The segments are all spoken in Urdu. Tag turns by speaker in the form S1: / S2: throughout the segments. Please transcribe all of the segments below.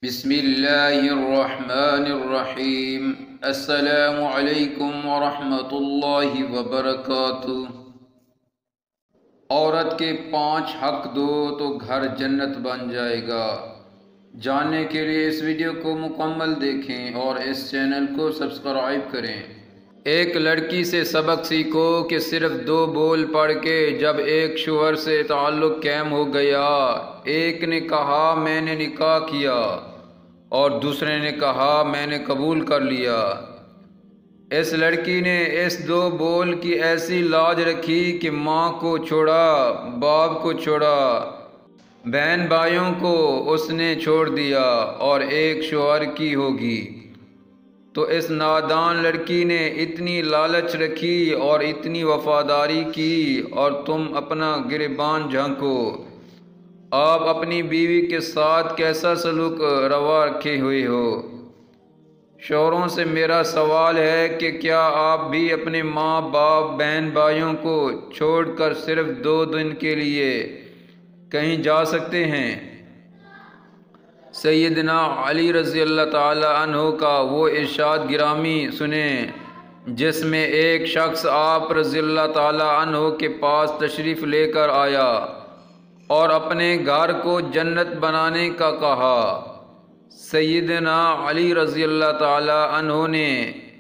S1: بسم اللہ الرحمن الرحیم۔ السلام علیکم ورحمۃ اللہ وبرکاتہ۔ عورت کے 5 حق دو تو گھر جنت بن جائے گا۔ جاننے کے لیے اس ویڈیو کو مکمل دیکھیں اور اس چینل کو سبسکرائب کریں۔ ایک لڑکی سے سبق سیکھو کہ صرف 2 بول پڑھ کے جب ایک شوہر سے تعلق قائم ہو گیا، ایک نے کہا میں نے نکاح کیا اور دوسرے نے کہا میں نے قبول کر لیا، اس لڑکی نے اس 2 بول کی ایسی لاج رکھی کہ ماں کو چھوڑا، باپ کو چھوڑا، بہن بھائیوں کو اس نے چھوڑ دیا اور ایک شوہر کی ہوگی۔ تو اس نادان لڑکی نے اتنی لالچ رکھی اور اتنی وفاداری کی، اور تم اپنا گریبان جھانکو، آپ اپنی بیوی کے ساتھ کیسا سلوک روا رکھے ہوئے ہو۔ شوہروں سے میرا سوال ہے کہ کیا آپ بھی اپنے ماں باپ بہن بھائیوں کو چھوڑ کر صرف 2 دن کے لیے کہیں جا سکتے ہیں؟ سیدنا علی رضی اللہ تعالی عنہ کا وہ ارشاد گرامی سنیں جس میں ایک شخص آپ رضی اللہ تعالی عنہ کے پاس تشریف لے کر آیا اور اپنے گھر کو جنت بنانے کا کہا۔ سیدنا علی رضی اللہ تعالی عنہ نے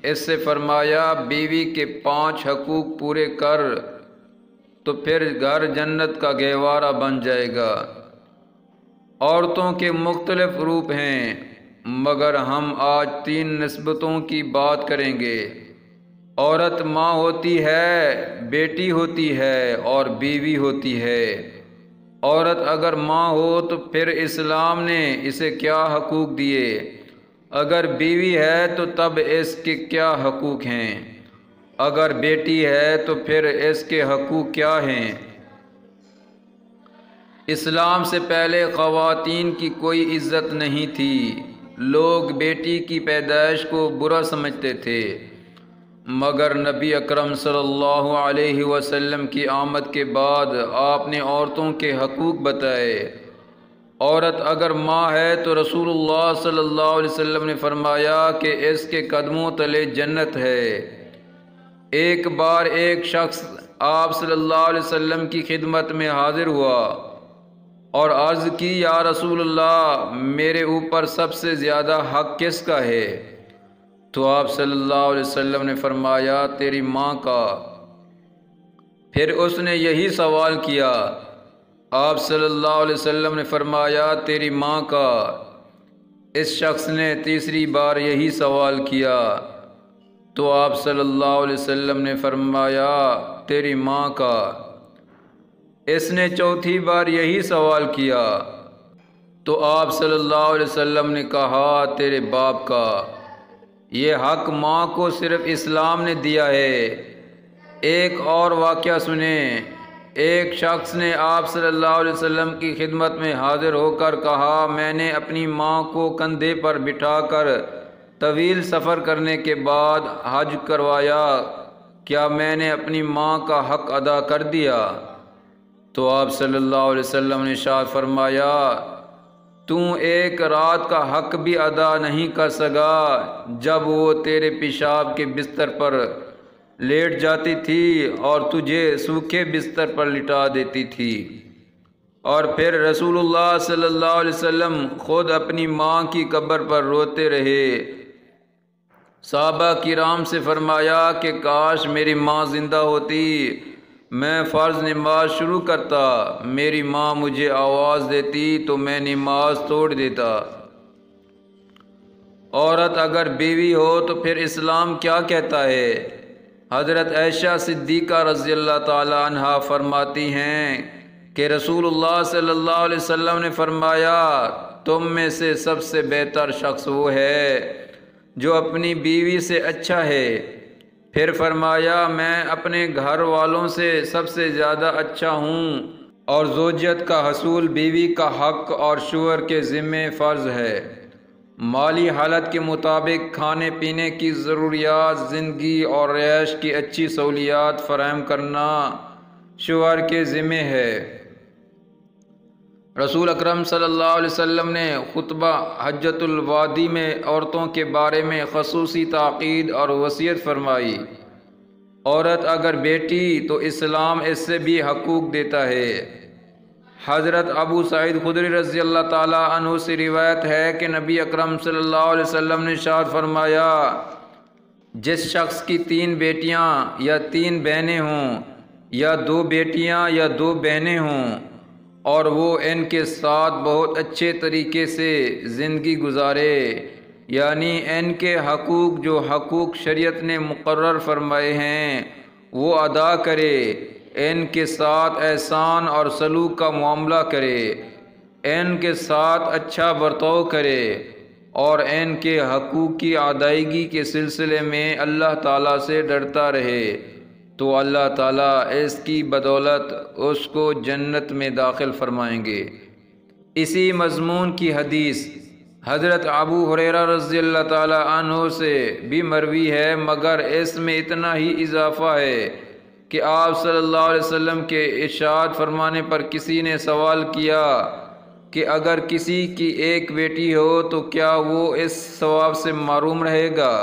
S1: اس سے فرمایا بیوی کے 5 حقوق پورے کر تو پھر گھر جنت کا گہوارہ بن جائے گا۔ عورتوں کے مختلف روپ ہیں، مگر ہم آج 3 نسبتوں کی بات کریں گے۔ عورت ماں ہوتی ہے، بیٹی ہوتی ہے اور بیوی ہوتی ہے۔ عورت اگر ماں ہو تو پھر اسلام نے اسے کیا حقوق دیے؟ اگر بیوی ہے تو تب اس کے کیا حقوق ہیں؟ اگر بیٹی ہے تو پھر اس کے حقوق کیا ہیں؟ اسلام سے پہلے خواتین کی کوئی عزت نہیں تھی، لوگ بیٹی کی پیدائش کو برا سمجھتے تھے، مگر نبی اکرم صلی اللہ علیہ وسلم کی آمد کے بعد آپ نے عورتوں کے حقوق بتائے۔ عورت اگر ماں ہے تو رسول اللہ صلی اللہ علیہ وسلم نے فرمایا کہ اس کے قدموں تلے جنت ہے۔ ایک بار ایک شخص آپ صلی اللہ علیہ وسلم کی خدمت میں حاضر ہوا اور عرض کی یا رسول اللہ، میرے اوپر سب سے زیادہ حق کس کا ہے؟ تو آپ صلی اللہ علیہ وسلم نے فرمایا تیری ماں کا۔ پھر اس نے یہی سوال کیا، آپ صلی اللہ علیہ وسلم نے فرمایا تیری ماں کا۔ اس شخص نے تیسری بار یہی سوال کیا تو آپ صلی اللہ علیہ وسلم نے فرمایا تیری ماں کا۔ اس نے چوتھی بار یہی سوال کیا تو آپ صلی اللہ علیہ وسلم نے کہا تیرے باپ کا۔ یہ حق ماں کو صرف اسلام نے دیا ہے۔ ایک اور واقعہ سنیں۔ ایک شخص نے آپ صلی اللہ علیہ وسلم کی خدمت میں حاضر ہو کر کہا میں نے اپنی ماں کو کندھے پر بٹھا کر طویل سفر کرنے کے بعد حج کروایا، کیا میں نے اپنی ماں کا حق ادا کر دیا؟ تو آپ صلی اللہ علیہ وسلم نے ارشاد فرمایا تو ایک رات کا حق بھی ادا نہیں کر سکا جب وہ تیرے پیشاب کے بستر پر لیٹ جاتی تھی اور تجھے سوکھے بستر پر لٹا دیتی تھی۔ اور پھر رسول اللہ صلی اللہ علیہ وسلم خود اپنی ماں کی قبر پر روتے رہے۔ صحابہ کرام سے فرمایا کہ کاش میری ماں زندہ ہوتی، میں فرض نماز شروع کرتا، میری ماں مجھے آواز دیتی تو میں نماز توڑ دیتا۔ عورت اگر بیوی ہو تو پھر اسلام کیا کہتا ہے؟ حضرت عائشہ صدیقہ رضی اللہ تعالی عنہا فرماتی ہیں کہ رسول اللہ صلی اللہ علیہ وسلم نے فرمایا تم میں سے سب سے بہتر شخص وہ ہے جو اپنی بیوی سے اچھا ہے۔ پھر فرمایا میں اپنے گھر والوں سے سب سے زیادہ اچھا ہوں، اور زوجیت کا حصول بیوی کا حق اور شوہر کے ذمہ فرض ہے۔ مالی حالت کے مطابق کھانے پینے کی ضروریات، زندگی اور رہائش کی اچھی سہولیات فراہم کرنا شوہر کے ذمہ ہے۔ رسول اکرم صلی اللہ علیہ وسلم نے خطبہ حجۃ الوداع میں عورتوں کے بارے میں خصوصی تاکید اور وصیت فرمائی۔ عورت اگر بیٹی تو اسلام اس سے بھی حقوق دیتا ہے۔ حضرت ابو سعید خدری رضی اللہ تعالیٰ عنہ سے روایت ہے کہ نبی اکرم صلی اللہ علیہ وسلم نے ارشاد فرمایا، جس شخص کی 3 بیٹیاں یا 3 بہنیں ہوں یا 2 بیٹیاں یا 2 بہنیں ہوں اور وہ ان کے ساتھ بہت اچھے طریقے سے زندگی گزارے، یعنی ان کے حقوق جو حقوق شریعت نے مقرر فرمائے ہیں وہ ادا کرے، ان کے ساتھ احسان اور سلوک کا معاملہ کرے، ان کے ساتھ اچھا برتاؤ کرے اور ان کے حقوق کی ادائیگی کے سلسلے میں اللہ تعالیٰ سے ڈرتا رہے، تو اللہ تعالیٰ اس کی بدولت اس کو جنت میں داخل فرمائیں گے۔ اسی مضمون کی حدیث حضرت ابو ہریرہ رضی اللہ تعالیٰ عنہ سے بھی مروی ہے، مگر اس میں اتنا ہی اضافہ ہے کہ آپ صلی اللہ علیہ وسلم کے ارشاد فرمانے پر کسی نے سوال کیا کہ اگر کسی کی ایک بیٹی ہو تو کیا وہ اس ثواب سے محروم رہے گا؟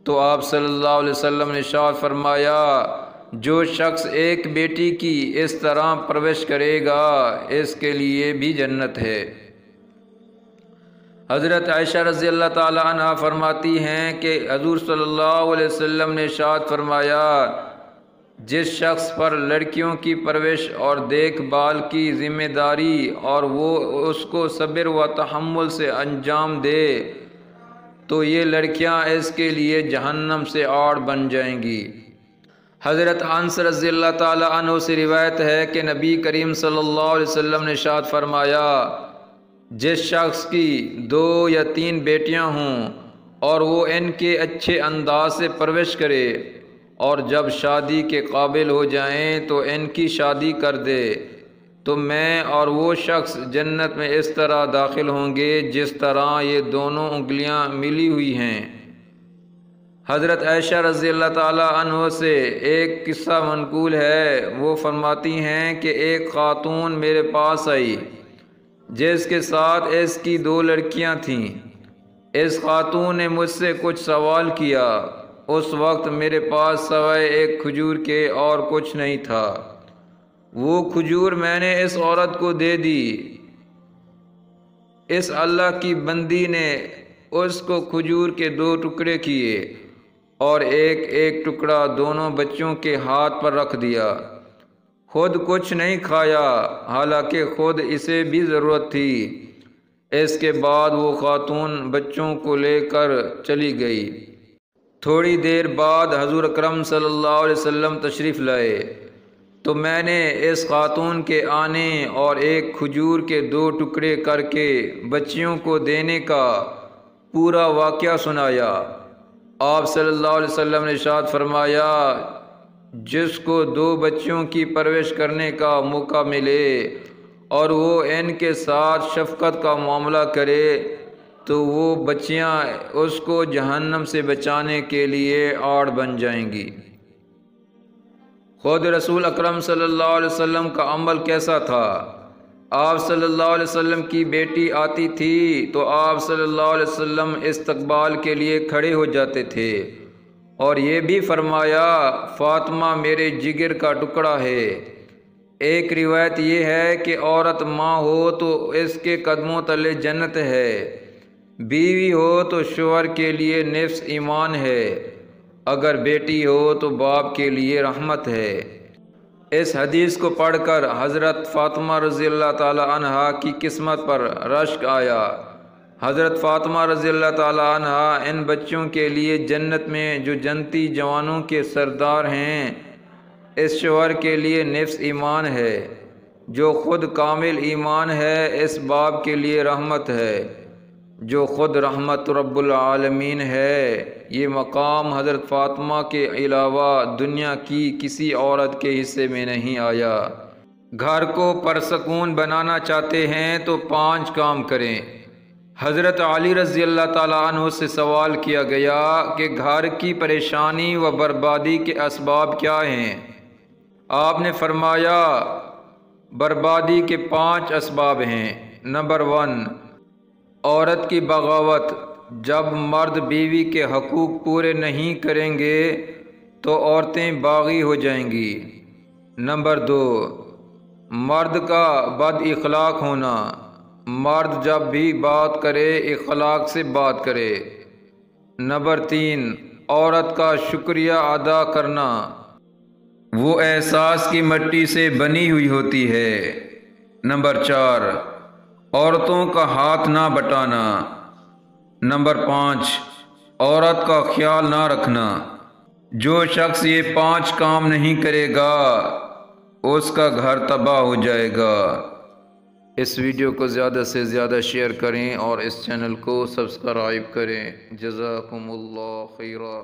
S1: تو آپ صلی اللہ علیہ وسلم نے ارشاد فرمایا، جو شخص ایک بیٹی کی اس طرح پرورش کرے گا اس کے لیے بھی جنت ہے۔ حضرت عائشہ رضی اللہ تعالی عنہا فرماتی ہیں کہ حضور صلی اللہ علیہ وسلم نے ارشاد فرمایا، جس شخص پر لڑکیوں کی پرورش اور دیکھ بھال کی ذمہ داری اور وہ اس کو صبر و تحمل سے انجام دے تو یہ لڑکیاں اس کے لیے جہنم سے آڑ بن جائیں گی۔ حضرت انس رضی اللہ تعالی عنہ سے روایت ہے کہ نبی کریم صلی اللہ علیہ وسلم نے ارشاد فرمایا، جس شخص کی 2 یا 3 بیٹیاں ہوں اور وہ ان کے اچھے انداز سے پرورش کرے اور جب شادی کے قابل ہو جائیں تو ان کی شادی کر دے تو میں اور وہ شخص جنت میں اس طرح داخل ہوں گے جس طرح یہ دونوں انگلیاں ملی ہوئی ہیں۔ حضرت عائشہ رضی اللہ تعالیٰ عنہ سے ایک قصہ منقول ہے، وہ فرماتی ہیں کہ ایک خاتون میرے پاس آئی جس کے ساتھ اس کی 2 لڑکیاں تھیں۔ اس خاتون نے مجھ سے کچھ سوال کیا، اس وقت میرے پاس سوائے ایک کھجور کے اور کچھ نہیں تھا۔ وہ کھجور میں نے اس عورت کو دے دی۔ اس اللہ کی بندی نے اس کو کھجور کے 2 ٹکڑے کیے اور ایک ٹکڑا دونوں بچوں کے ہاتھ پر رکھ دیا، خود کچھ نہیں کھایا حالانکہ خود اسے بھی ضرورت تھی۔ اس کے بعد وہ خاتون بچوں کو لے کر چلی گئی۔ تھوڑی دیر بعد حضور اکرم صلی اللہ علیہ وسلم تشریف لائے تو میں نے اس خاتون کے آنے اور ایک کھجور کے 2 ٹکڑے کر کے بچیوں کو دینے کا پورا واقعہ سنایا۔ آپ صلی اللہ علیہ وسلم نے ارشاد فرمایا، جس کو 2 بچیوں کی پرورش کرنے کا موقع ملے اور وہ ان کے ساتھ شفقت کا معاملہ کرے تو وہ بچیاں اس کو جہنم سے بچانے کے لیے آڑ بن جائیں گی۔ خود رسول اکرم صلی اللہ علیہ وسلم کا عمل کیسا تھا؟ آپ صلی اللہ علیہ وسلم کی بیٹی آتی تھی تو آپ صلی اللہ علیہ وسلم استقبال کے لیے کھڑے ہو جاتے تھے اور یہ بھی فرمایا، فاطمہ میرے جگر کا ٹکڑا ہے۔ ایک روایت یہ ہے کہ عورت ماں ہو تو اس کے قدموں تلے جنت ہے، بیوی ہو تو شوہر کے لیے نصف ایمان ہے، اگر بیٹی ہو تو باپ کے لیے رحمت ہے۔ اس حدیث کو پڑھ کر حضرت فاطمہ رضی اللہ تعالی عنہا کی قسمت پر رشک آیا۔ حضرت فاطمہ رضی اللہ تعالی عنہا ان بچوں کے لیے جنت میں جو جنتی جوانوں کے سردار ہیں، اس شوہر کے لیے نصف ایمان ہے، جو خود کامل ایمان ہے اس باپ کے لیے رحمت ہے، جو خود رحمت رب العالمین ہے۔ یہ مقام حضرت فاطمہ کے علاوہ دنیا کی کسی عورت کے حصے میں نہیں آیا۔ گھر کو پرسکون بنانا چاہتے ہیں تو 5 کام کریں۔ حضرت علی رضی اللہ تعالیٰ عنہ سے سوال کیا گیا کہ گھر کی پریشانی و بربادی کے اسباب کیا ہیں؟ آپ نے فرمایا، بربادی کے 5 اسباب ہیں۔ نمبر 1، عورت کی بغاوت۔ جب مرد بیوی کے حقوق پورے نہیں کریں گے تو عورتیں باغی ہو جائیں گی۔ نمبر 2، مرد کا بد اخلاق ہونا۔ مرد جب بھی بات کرے اخلاق سے بات کرے۔ نمبر 3، عورت کا شکریہ ادا کرنا۔ وہ احساس کی مٹی سے بنی ہوئی ہوتی ہے۔ نمبر 4، عورتوں کا ہاتھ نہ بٹانا۔ نمبر 5، عورت کا خیال نہ رکھنا۔ جو شخص یہ 5 کام نہیں کرے گا اس کا گھر تباہ ہو جائے گا۔ اس ویڈیو کو زیادہ سے زیادہ شیئر کریں اور اس چینل کو سبسکرائب کریں۔ جزاکم اللہ خیرا۔